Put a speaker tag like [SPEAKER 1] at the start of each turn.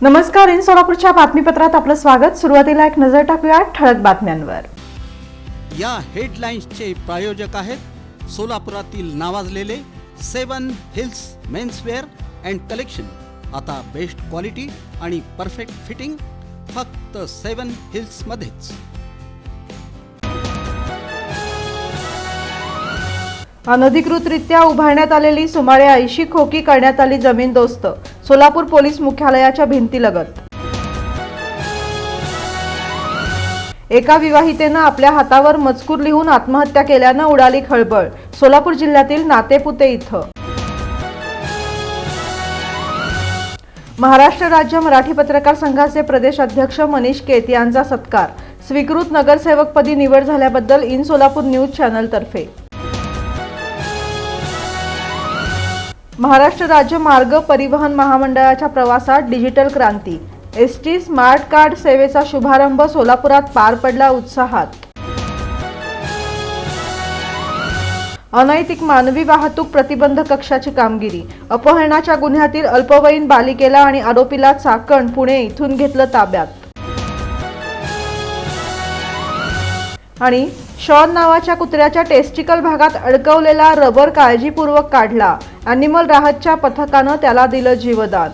[SPEAKER 1] नमस्कार, इन सोलापूरच्या बातमीपत्रात आपलं स्वागत। सुरुवातीला एक नजर टाकूया ठळक बातम्यांवर।
[SPEAKER 2] या हेडलाईन्सचे प्रायोजक आहेत सोलापुरातील नावाजलेले 7 हिल्स मेन्सवेअर अँड कलेक्शन। आता बेस्ट क्वालिटी आणि परफेक्ट फिटिंग फक्त 7 हिल्स मध्येच।
[SPEAKER 1] अनधिकृतरित्या उभारण्यात आलेली सुमारे 80 खोकी करण्यात आली जमीनदोस्त। सोलापूर पोलीस मुख्यालयाच्या भिंतीलगत एका विवाहितेनं आपल्या हातावर मजकूर लिहून आत्महत्या केल्यानं उडाली खळबळ। सोलापूर जिल्ह्यातील नातेपुते इथं महाराष्ट्र राज्य मराठी पत्रकार संघाचे प्रदेश अध्यक्ष मनीष केत यांचा सत्कार। स्वीकृत नगरसेवकपदी निवड झाल्याबद्दल इन सोलापूर न्यूज चॅनल तर्फे महाराष्ट्र राज्य मार्ग परिवहन महामंडळाच्या प्रवासात डिजिटल क्रांती। एसटी स्मार्ट कार्ड सेवेचा शुभारंभ सोलापुरात पार पडला उत्साहात। अनैतिक मानवी वाहतूक प्रतिबंध कक्षाची कामगिरी। अपहरणाच्या गुन्ह्यातील अल्पवयीन बालिकेला आणि आरोपीला चाकण पुणे इथून घेतलं ताब्यात। आणि शॉन नावाच्या कुत्र्याच्या टेस्टिकल भागात अडकवलेला रबर काळजीपूर्वक काढला। अॅनिमल राहतच्या पथकानं त्याला दिलं जीवदान।